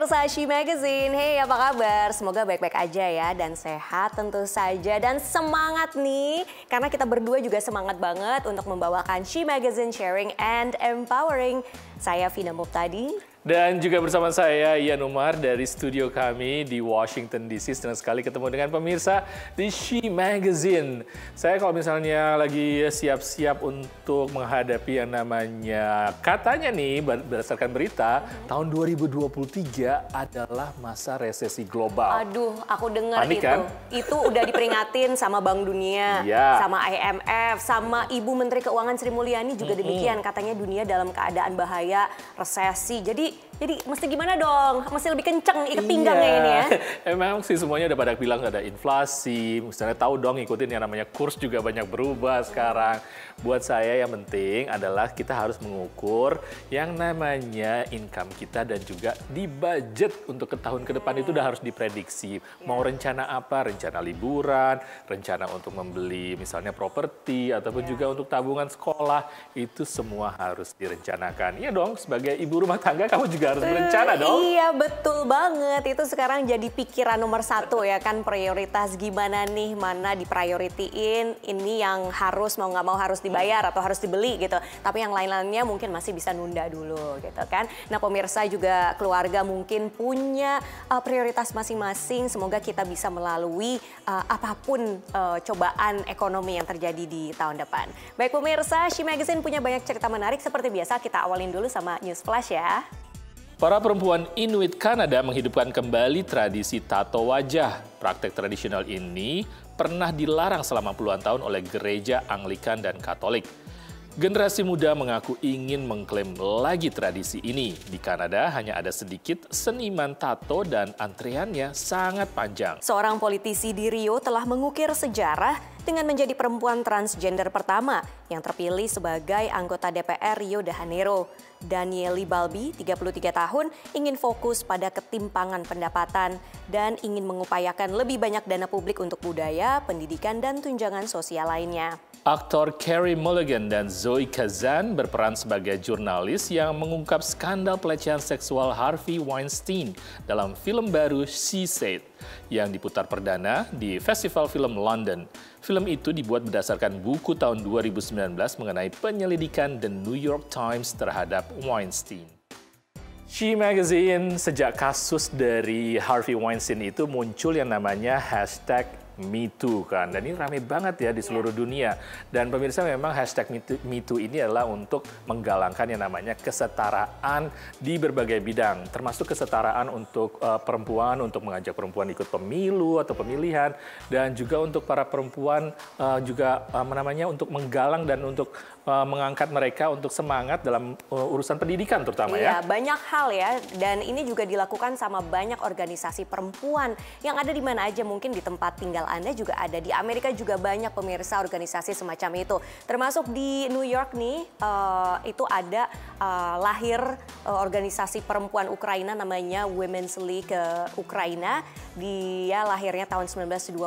pemirsa She Magazine, hey apa kabar? Semoga baik-baik aja ya dan sehat tentu saja dan semangat nih karena kita berdua juga semangat banget untuk membawakan She Magazine Sharing and Empowering. Saya Vina Muptadi. Dan juga bersama saya Ian Umar dari studio kami di Washington DC. Senang sekali ketemu dengan pemirsa di She Magazine. Saya kalau misalnya lagi siap-siap untuk menghadapi yang namanya katanya nih berdasarkan berita tahun 2023 adalah masa resesi global. Aduh, aku dengar Panik, itu. kan? Itu udah diperingatin sama Bank Dunia, Iya. sama IMF, sama Ibu Menteri Keuangan Sri Mulyani juga demikian. Katanya dunia dalam keadaan bahaya, resesi. Jadi mesti gimana dong? Mesti lebih kenceng ikat pinggangnya ini ya. Emang sih semuanya udah pada bilang ada inflasi. Misalnya tahu dong ngikutin yang namanya kurs juga banyak berubah sekarang. Buat saya yang penting adalah kita harus mengukur yang namanya income kita dan juga di budget untuk ke tahun ke depan itu udah harus diprediksi. Mau rencana apa? Rencana liburan, rencana untuk membeli misalnya properti ataupun juga untuk tabungan sekolah. Itu semua harus direncanakan. Iya dong, sebagai ibu rumah tangga kamu juga harus berencana dong. Iya betul banget, itu sekarang jadi pikiran nomor satu ya kan, prioritas gimana nih, mana diprioritiin, ini yang harus mau nggak mau harus dibayar atau harus dibeli gitu. Tapi yang lain-lainnya mungkin masih bisa nunda dulu gitu kan. Nah pemirsa juga keluarga mungkin punya prioritas masing-masing, semoga kita bisa melalui apapun cobaan ekonomi yang terjadi di tahun depan. Baik pemirsa, She Magazine punya banyak cerita menarik, seperti biasa kita awalin dulu sama News Flash ya. Para perempuan Inuit Kanada menghidupkan kembali tradisi tato wajah. Praktek tradisional ini pernah dilarang selama puluhan tahun oleh gereja Anglikan dan Katolik. Generasi muda mengaku ingin mengklaim lagi tradisi ini. Di Kanada hanya ada sedikit seniman tato dan antreannya sangat panjang. Seorang politisi di Rio telah mengukir sejarah dengan menjadi perempuan transgender pertama yang terpilih sebagai anggota DPR Rio de Janeiro. Danieli Balbi, 33 tahun, ingin fokus pada ketimpangan pendapatan dan ingin mengupayakan lebih banyak dana publik untuk budaya, pendidikan, dan tunjangan sosial lainnya. Aktor Carey Mulligan dan Zoe Kazan berperan sebagai jurnalis yang mengungkap skandal pelecehan seksual Harvey Weinstein dalam film baru She Said yang diputar perdana di Festival Film London. Film itu dibuat berdasarkan buku tahun 2019 mengenai penyelidikan The New York Times terhadap Weinstein. She Magazine sejak kasus dari Harvey Weinstein itu muncul yang namanya #MeToo kan, dan ini rame banget ya di seluruh dunia. Dan pemirsa memang #MeToo ini adalah untuk menggalangkan yang namanya kesetaraan di berbagai bidang, termasuk kesetaraan untuk perempuan, untuk mengajak perempuan ikut pemilu atau pemilihan, dan juga untuk para perempuan juga untuk menggalang dan untuk mengangkat mereka untuk semangat dalam urusan pendidikan terutama ya. Iya, banyak hal ya, dan ini juga dilakukan sama banyak organisasi perempuan yang ada di mana aja, mungkin di tempat tinggal Anda juga ada. Di Amerika juga banyak pemirsa organisasi semacam itu. Termasuk di New York nih, itu ada lahir organisasi perempuan Ukraina namanya Women's League Ukraina. Dia lahirnya tahun 1925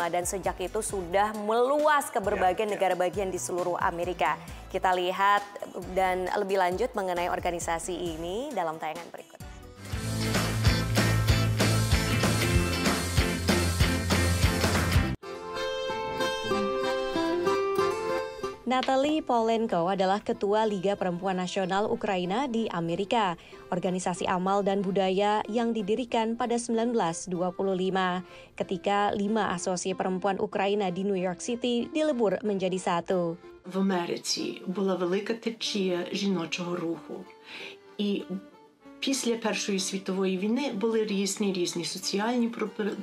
dan sejak itu sudah meluas ke berbagai negara bagian di seluruh Amerika. Kita lihat dan lebih lanjut mengenai organisasi ini dalam tayangan berikut. Natalie Polenko adalah Ketua Liga Perempuan Nasional Ukraina di Amerika, organisasi amal dan budaya yang didirikan pada 1925, ketika 5 asosiasi perempuan Ukraina di New York City dilebur menjadi satu. В Америці була велика течія жіночого руху. І після Першої світової війни були різні соціальні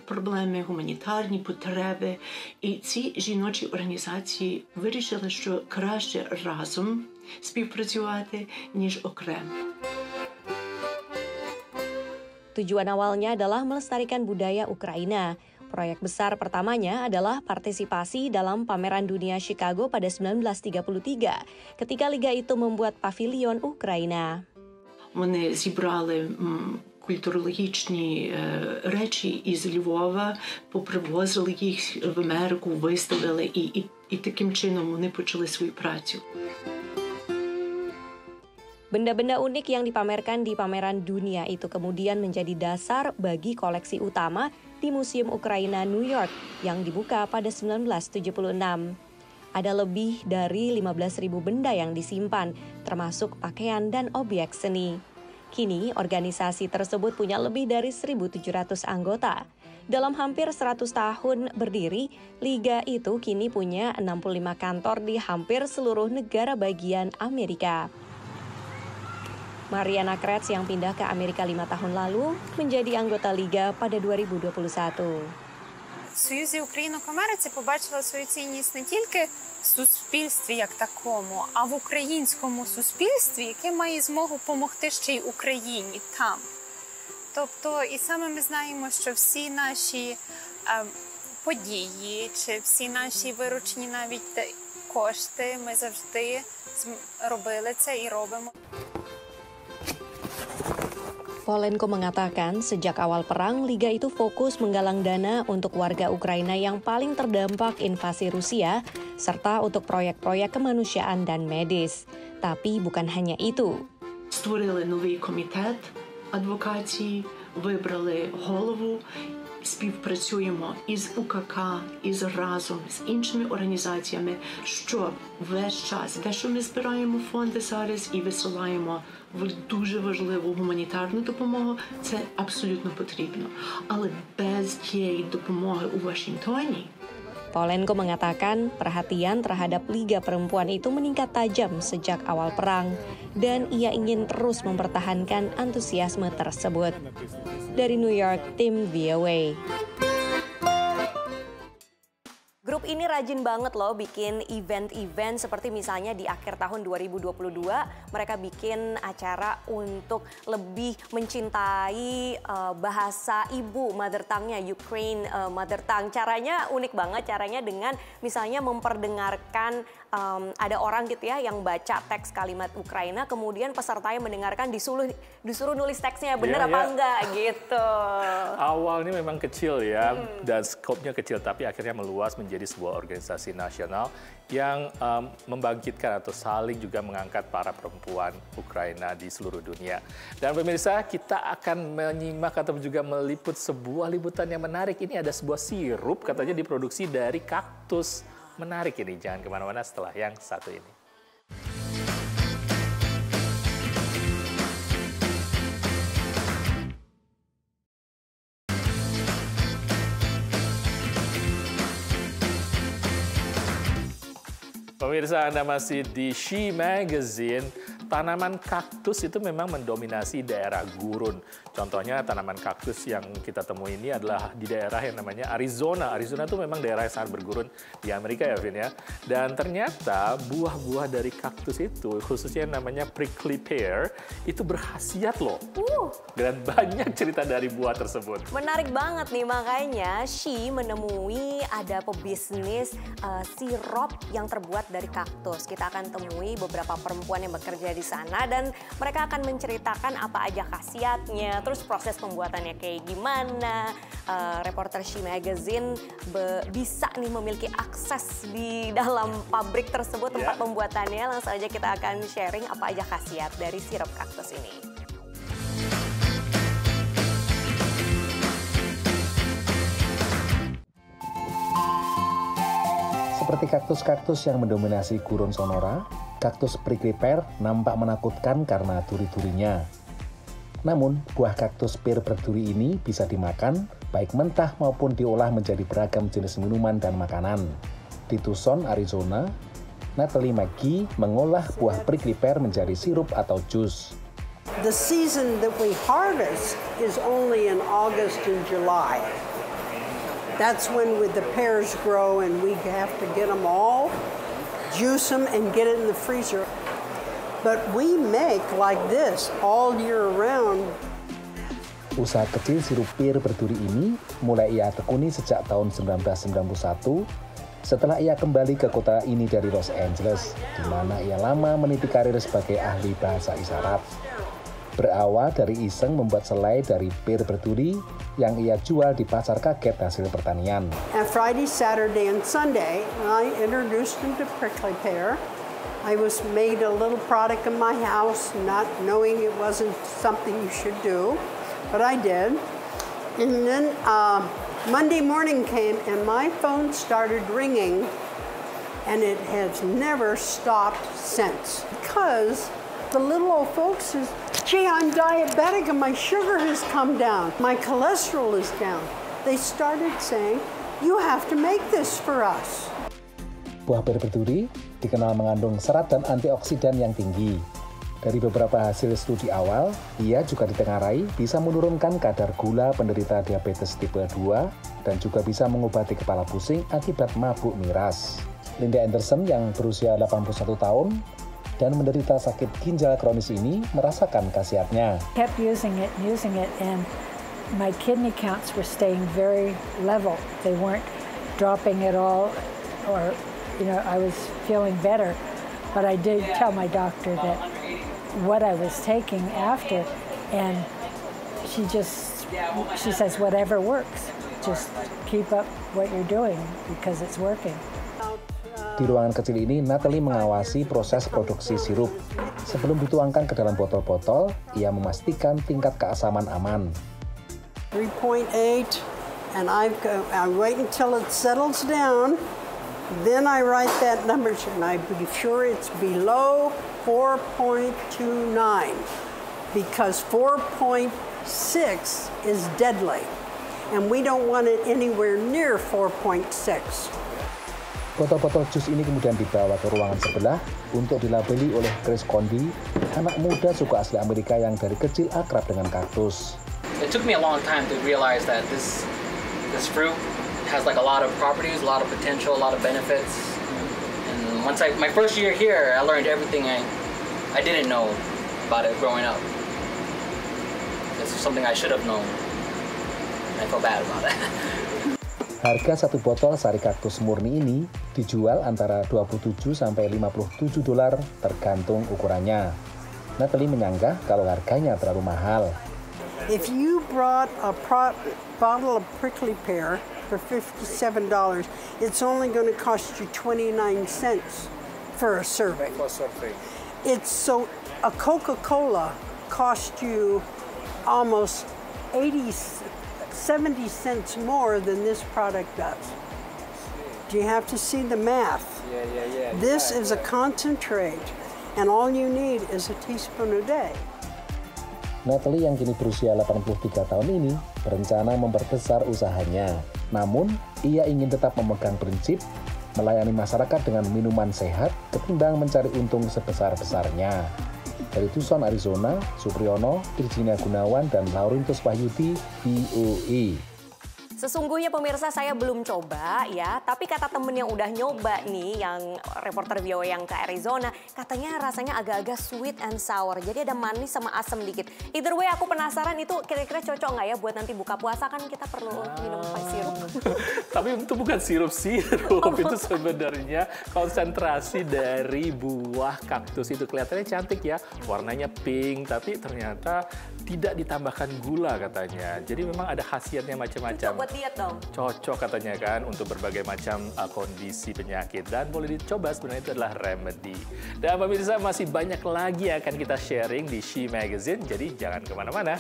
проблеми, гуманітарні потреби. І ці жіночі організації вирішили, що краще разом співпрацювати, ніж окремо. Tujuan awalnya adalah melestarikan budaya Ukraina. Proyek besar pertamanya adalah partisipasi dalam Pameran Dunia Chicago pada 1933, ketika liga itu membuat pavilion Ukraina. Вони зібрали культурологічні речі із Львова, попривозили їх в Америку, виставили і таким чином вони почали свою працю. Benda-benda unik yang dipamerkan di pameran dunia itu kemudian menjadi dasar bagi koleksi utama di Museum Ukraina New York yang dibuka pada 1976. Ada lebih dari 15.000 benda yang disimpan, termasuk pakaian dan objek seni. Kini, organisasi tersebut punya lebih dari 1.700 anggota. Dalam hampir 100 tahun berdiri, liga itu kini punya 65 kantor di hampir seluruh negara bagian Amerika. Mariana Kretz yang pindah ke Amerika 5 tahun lalu menjadi anggota liga pada 2021. В Союзі Українок Америці побачила свою цінність не тільки в суспільстві як такому, а в українському суспільстві, яке має змогу допомогти ще й Україні там. Тобто, і саме ми знаємо, що всі наші події, чи всі наші виручені навіть кошти, ми завжди робили це і робимо. Polenko mengatakan sejak awal perang, liga itu fokus menggalang dana untuk warga Ukraina yang paling terdampak invasi Rusia, serta untuk proyek-proyek kemanusiaan dan medis. Tapi bukan hanya itu. Створили новий комітет адвокації, вибрали голову, співпрацюємо із УКК, із разом з іншими організаціями, щоб весь час, те, що ми збираємо фонди зараз і висилаємо в дуже важливу гуманітарну допомогу, це абсолютно потрібно. Але без тієї допомоги у Вашингтоні Polenko mengatakan perhatian terhadap Liga Perempuan itu meningkat tajam sejak awal perang dan ia ingin terus mempertahankan antusiasme tersebut. Dari New York, tim VOA. Grup ini rajin banget loh bikin event-event seperti misalnya di akhir tahun 2022 mereka bikin acara untuk lebih mencintai bahasa ibu mother tongue-nya, Ukraine mother tongue. Caranya unik banget, caranya dengan misalnya memperdengarkan ada orang gitu ya yang baca teks kalimat Ukraina, kemudian pesertanya mendengarkan disuruh nulis teksnya bener apa enggak gitu. Awalnya memang kecil ya dan skopnya kecil tapi akhirnya meluas menjadi sebuah organisasi nasional yang membangkitkan atau saling juga mengangkat para perempuan Ukraina di seluruh dunia. Dan pemirsa, kita akan menyimak atau juga meliput sebuah liputan yang menarik. Ini ada sebuah sirup katanya diproduksi dari kaktus. Menarik ini, jangan kemana-mana setelah yang satu ini. Pemirsa, Anda masih di She Magazine. Tanaman kaktus itu memang mendominasi daerah gurun. Contohnya tanaman kaktus yang kita temui ini adalah di daerah yang namanya Arizona. Arizona itu memang daerah yang sangat bergurun di Amerika ya, Vin ya. Dan ternyata buah-buah dari kaktus itu, khususnya yang namanya prickly pear, itu berkhasiat loh. Dan banyak cerita dari buah tersebut. Menarik banget nih, makanya She menemui ada pebisnis sirup yang terbuat dari kaktus. Kita akan temui beberapa perempuan yang bekerja di sana dan mereka akan menceritakan apa aja khasiatnya, terus proses pembuatannya kayak gimana. Reporter She Magazine bisa nih memiliki akses di dalam pabrik tersebut, tempat pembuatannya. Langsung aja kita akan sharing apa aja khasiat dari sirup kaktus ini. Seperti kaktus-kaktus yang mendominasi gurun Sonora, kaktus prickly pear nampak menakutkan karena duri-durinya. Namun, buah kaktus pear berduri ini bisa dimakan, baik mentah maupun diolah menjadi beragam jenis minuman dan makanan. Di Tucson, Arizona, Natalie McGee mengolah buah prickly pear menjadi sirup atau jus. The season that we harvest is only in August and July. That's when the pears grow and we have to get them all, juice them and get it in the freezer. But we make like this all year round. Usaha kecil sirup pear berduri ini mulai ia tekuni sejak tahun 1991 setelah ia kembali ke kota ini dari Los Angeles, di mana ia lama meniti karir sebagai ahli bahasa isyarat. Berawal dari iseng membuat selai dari pear berduri yang ia jual di pasar kaget hasil pertanian. And Friday, Saturday, and Sunday, I introduced them to prickly pear, I was made a little product in my house, not knowing it wasn't something you should do, but I did. And then Monday morning came and my phone started ringing, and it has never stopped since. Because the little old folks says, gee, I'm diabetic and my sugar has come down. My cholesterol is down. They started saying, you have to make this for us. Buah pir berduri dikenal mengandung serat dan antioksidan yang tinggi. Dari beberapa hasil studi awal, ia juga ditengarai bisa menurunkan kadar gula penderita diabetes tipe 2 dan juga bisa mengobati kepala pusing akibat mabuk miras. Linda Anderson yang berusia 81 tahun dan menderita sakit ginjal kronis ini merasakan khasiatnya. Kept using it, and my kidney counts were staying very level. They weren't dropping at all, or I was feeling better. But I did tell my doctor that what I was taking after, and she says whatever works, just keep up what you're doing because it's working. Di ruangan kecil ini, Natalie mengawasi proses produksi sirup. Sebelum dituangkan ke dalam botol-botol, ia memastikan tingkat keasaman aman. 3.8, and I wait until it settles down. Then I write that number, and I be sure it's below 4.29, because 4.6 is deadly, and we don't want it anywhere near 4.6. Botol-botol jus ini kemudian dibawa ke ruangan sebelah untuk dilabeli oleh Chris Condi, anak muda suku asli Amerika yang dari kecil akrab dengan kaktus. It took me a long time to realize that this fruit has like a lot of properties, a lot of potential, a lot of benefits. And once my first year here, I learned everything I didn't know about it growing up. It's something I should have known. I feel bad about it. Harga satu botol sari kaktus murni ini dijual antara 27 sampai 57 dolar tergantung ukurannya. Natalie menyanggah kalau harganya terlalu mahal. If you brought a bottle of prickly pear for $57, it's only going to cost you 29 cents for a serving. It's so a Coca-Cola cost you almost 70 cents more than this product does. Do you have to see the math? Yeah. This is a concentrate, and all you need is a teaspoon a day. Natalie yang kini berusia 83 tahun ini berencana memperbesar usahanya. Namun, ia ingin tetap memegang prinsip melayani masyarakat dengan minuman sehat ketimbang mencari untung sebesar-besarnya. Dari Tucson, Arizona, Supriyono, Virginia Gunawan, dan Laurintus Wahyudi, VOA. Sesungguhnya pemirsa saya belum coba ya, tapi kata temen yang udah nyoba nih, yang reporter VOA yang ke Arizona, katanya rasanya agak-agak sweet and sour. Jadi ada manis sama asam dikit. Either way aku penasaran itu kira-kira cocok nggak ya buat nanti buka puasa, kan kita perlu minum sirup. Tapi itu bukan sirup-sirup, itu sebenarnya konsentrasi dari buah kaktus itu. Kelihatannya cantik ya, warnanya pink, tapi ternyata tidak ditambahkan gula katanya. Jadi memang ada khasiatnya macam-macam. Buat diet dong. Cocok katanya kan untuk berbagai macam kondisi penyakit, dan boleh dicoba, sebenarnya itu adalah remedy. Dan pemirsa masih banyak lagi yang akan kita sharing di She Magazine, jadi jangan kemana-mana.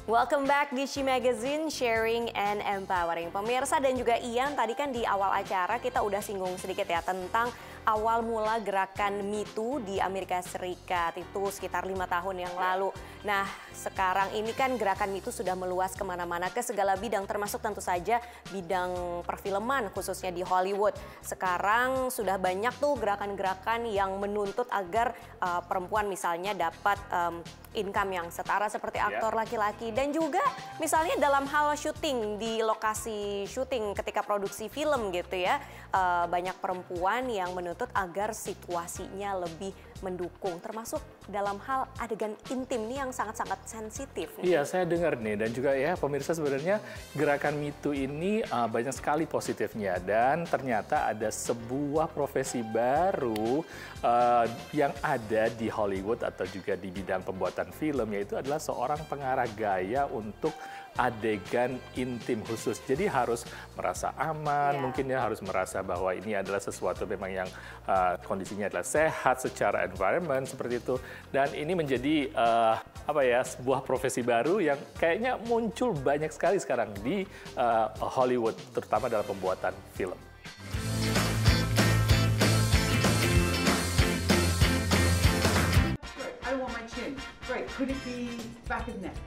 Welcome back di She Magazine, sharing and empowering. Pemirsa dan juga Ian, tadi kan di awal acara kita udah singgung sedikit ya tentang awal mula gerakan Me Too di Amerika Serikat itu sekitar 5 tahun yang lalu. Nah, sekarang ini kan gerakan Me Too sudah meluas kemana-mana ke segala bidang, termasuk tentu saja bidang perfilman khususnya di Hollywood. Sekarang sudah banyak tuh gerakan-gerakan yang menuntut agar perempuan misalnya dapat income yang setara seperti aktor laki-laki, dan juga misalnya dalam hal syuting di lokasi syuting ketika produksi film gitu ya, banyak perempuan yang menuntut agar situasinya lebih mendukung, termasuk dalam hal adegan intim nih yang sangat-sangat sensitif. Iya, saya dengar nih, dan juga ya pemirsa, sebenarnya gerakan Me Too ini banyak sekali positifnya, dan ternyata ada sebuah profesi baru yang ada di Hollywood atau juga di bidang pembuatan film, yaitu adalah seorang pengarah gaya untuk adegan intim khusus. Jadi harus merasa aman, mungkin ya harus merasa bahwa ini adalah sesuatu memang yang kondisinya adalah sehat secara environment seperti itu. Dan ini menjadi sebuah profesi baru yang kayaknya muncul banyak sekali sekarang di Hollywood, terutama dalam pembuatan film.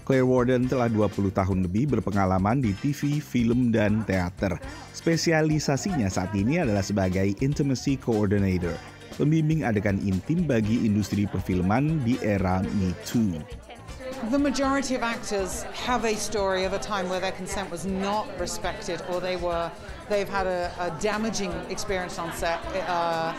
Claire Warden telah 20 tahun lebih berpengalaman di TV, film, dan teater. Spesialisasinya saat ini adalah sebagai Intimacy Coordinator, pembimbing adegan intim bagi industri perfilman di era Me Too. The majority of actors have a story of a time where their consent was not respected, or they've had a damaging experience on set,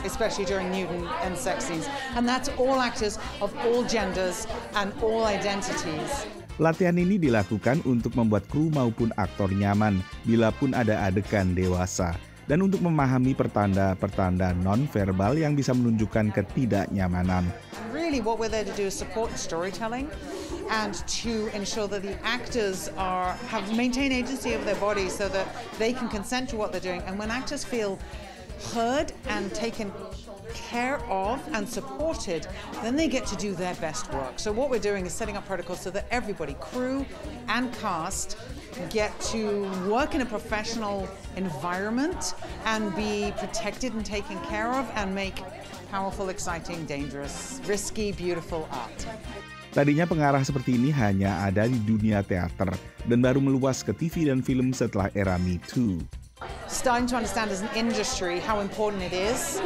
especially during nude and sex scenes. And that's all actors of all genders and all identities. Latihan ini dilakukan untuk membuat kru maupun aktor nyaman bila pun ada adegan dewasa, dan untuk memahami pertanda-pertanda non-verbal yang bisa menunjukkan ketidaknyamanan. Really, what we're there to do is support storytelling and to ensure that the actors maintain agency of their bodies so that they can consent to what they're doing. And when actors feel heard and taken care of and supported, then they get to do their best work. So what we're doing is setting up protocols so that everybody, crew and cast, get to work in a professional environment and be protected and taken care of and make powerful, exciting, dangerous, risky, beautiful art. Tadinya pengarah seperti ini hanya ada di dunia teater dan baru meluas ke TV dan film setelah era Me Too. Starting to understand as an industry how important it is.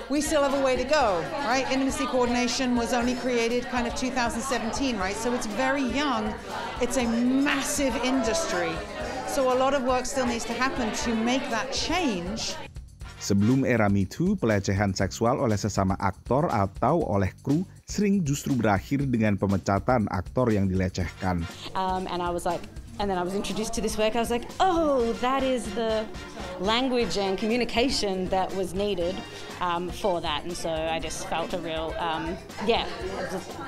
We still have a way to go, right? Intimacy coordination was only created kind of 2017, right? So it's very young. It's a massive industry. So a lot of work still needs to happen to make that change. Sebelum era Me Too, pelecehan seksual oleh sesama aktor atau oleh kru sering justru berakhir dengan pemecatan aktor yang dilecehkan. And then I was introduced to this work. I was like, oh, that is the language and communication that was needed for that. And so I just felt a real,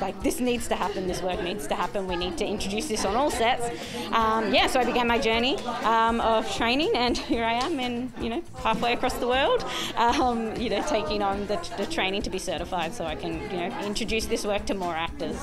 like this needs to happen. This work needs to happen. We need to introduce this on all sets. So I began my journey of training, and here I am halfway across the world, taking on the training to be certified so I can, introduce this work to more actors.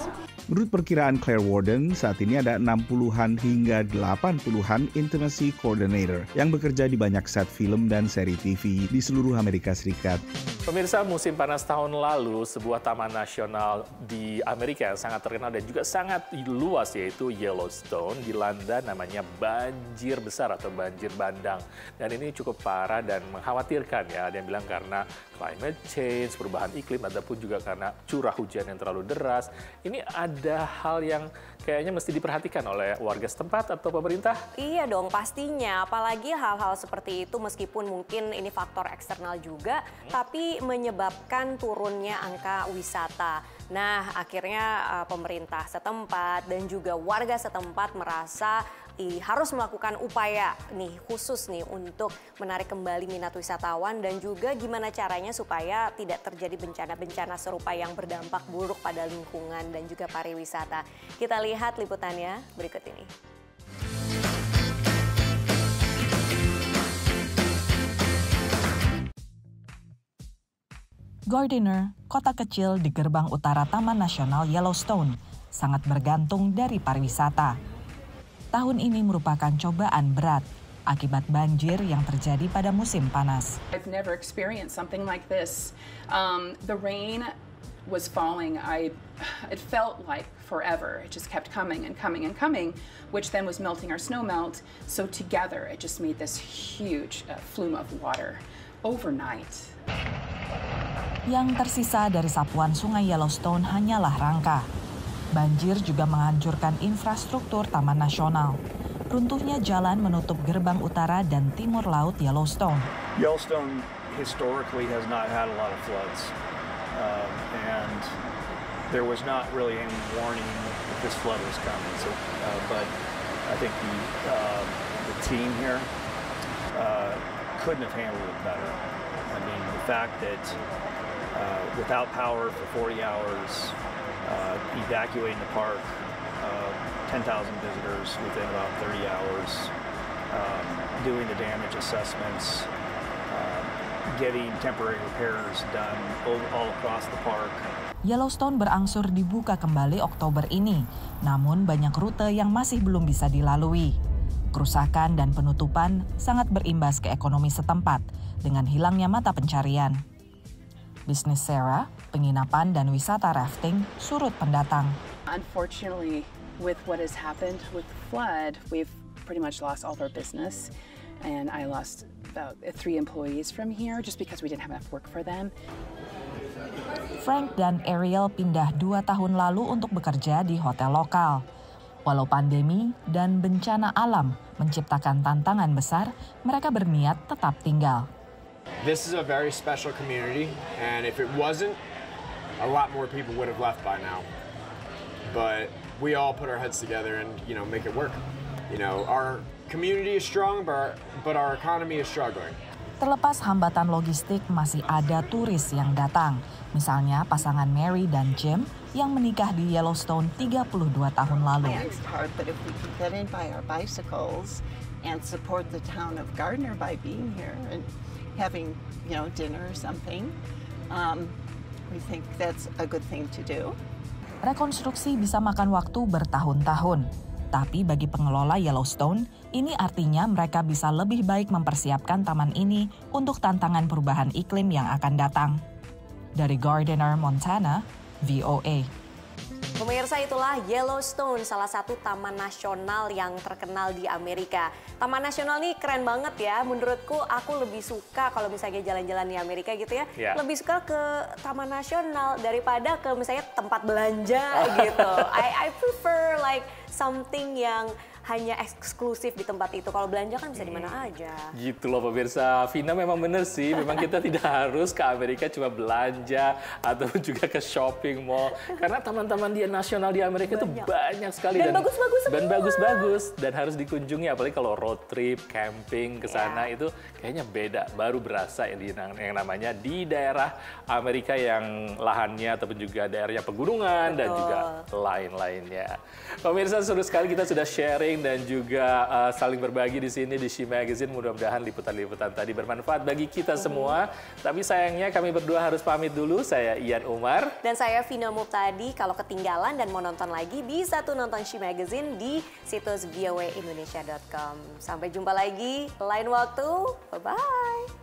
Menurut perkiraan Claire Warden, saat ini ada 60-an hingga 80-an Intimacy Coordinator yang bekerja di banyak set film dan seri TV di seluruh Amerika Serikat. Pemirsa, musim panas tahun lalu, sebuah taman nasional di Amerika yang sangat terkenal dan juga sangat luas, yaitu Yellowstone, dilanda namanya banjir besar atau banjir bandang. Dan ini cukup parah dan mengkhawatirkan ya. Ada yang bilang karena climate change, perubahan iklim, ataupun juga karena curah hujan yang terlalu deras. Ini ada hal yang kayaknya mesti diperhatikan oleh warga setempat atau pemerintah? Iya dong, pastinya. Apalagi hal-hal seperti itu meskipun mungkin ini faktor eksternal juga, tapi menyebabkan turunnya angka wisata. Nah, akhirnya pemerintah setempat dan juga warga setempat merasa harus melakukan upaya nih khusus nih untuk menarik kembali minat wisatawan dan juga gimana caranya supaya tidak terjadi bencana-bencana serupa yang berdampak buruk pada lingkungan dan juga pariwisata. Kita lihat liputannya berikut ini. Gardiner, kota kecil di gerbang utara Taman Nasional Yellowstone, sangat bergantung dari pariwisata. Tahun ini merupakan cobaan berat akibat banjir yang terjadi pada musim panas. I've never experienced something like this. The rain was falling. It felt like forever. It just kept coming and coming and coming, which then was melting our snow melt. So together, it just made this huge flume of water overnight. Yang tersisa dari sapuan sungai Yellowstone hanyalah rangka. Banjir juga menghancurkan infrastruktur Taman Nasional. Runtuhnya jalan menutup gerbang utara dan timur laut Yellowstone. Yellowstone historically has not had a lot of floods, and there was not really any warning that this flood was coming. So, but I think the team here couldn't have handled it better. I mean, the fact that without power for 40 hours, evacuating the park, 10,000 visitors within about 30 hours, doing the damage assessments, getting temporary repairs done all across the park. Yellowstone berangsur dibuka kembali Oktober ini, namun banyak rute yang masih belum bisa dilalui. Kerusakan dan penutupan sangat berimbas ke ekonomi setempat dengan hilangnya mata pencarian. Bisnis Sarah, penginapan dan wisata rafting surut pendatang. Unfortunately, with what has happened with the flood, we've pretty much lost all of our business, and I lost about 3 employees from here just because we didn't have enough work for them. Frank dan Ariel pindah 2 tahun lalu untuk bekerja di hotel lokal. Walau pandemi dan bencana alam menciptakan tantangan besar, mereka berniat tetap tinggal. This is a very special community, and if it wasn't, a lot more people would have left by now. But we all put our heads together and, make it work. Our community is strong, but our economy is struggling. Terlepas hambatan logistik, masih ada turis yang datang. Misalnya pasangan Mary dan Jim yang menikah di Yellowstone 32 tahun lalu. It's hard, but if we can get in by our bicycles and support the town of Gardner by being here and having, dinner or something, we think that's a good thing to do. Rekonstruksi bisa makan waktu bertahun-tahun. Tapi bagi pengelola Yellowstone, ini artinya mereka bisa lebih baik mempersiapkan taman ini untuk tantangan perubahan iklim yang akan datang. Dari Gardner, Montana, VOA. Pemirsa, itulah Yellowstone, salah satu taman nasional yang terkenal di Amerika. Taman nasional ini keren banget ya. Menurutku aku lebih suka kalau misalnya jalan-jalan di Amerika gitu ya. Yeah. Lebih suka ke taman nasional daripada ke misalnya tempat belanja gitu. I prefer like something yang hanya eksklusif di tempat itu. Kalau belanja kan bisa di mana aja. Gitu loh pemirsa. Vina memang bener sih. Memang kita tidak harus ke Amerika cuma belanja atau juga ke shopping mall. Karena taman-taman nasional di Amerika itu banyak sekali. Dan bagus-bagus semua. Dan bagus-bagus. Dan harus dikunjungi. Apalagi kalau road trip, camping ke sana itu kayaknya beda. Baru berasa yang namanya di daerah Amerika yang lahannya ataupun juga daerahnya pegunungan dan juga lain-lainnya. Pemirsa, seru sekali kita sudah sharing dan juga saling berbagi di sini di She Magazine. Mudah-mudahan liputan-liputan tadi bermanfaat bagi kita semua. Tapi sayangnya kami berdua harus pamit dulu. Saya Ian Umar. Dan saya Vina Muptadi. Kalau ketinggalan dan mau nonton lagi, bisa tuh nonton She Magazine di situs voaindonesia.com. Sampai jumpa lagi lain waktu. Bye-bye.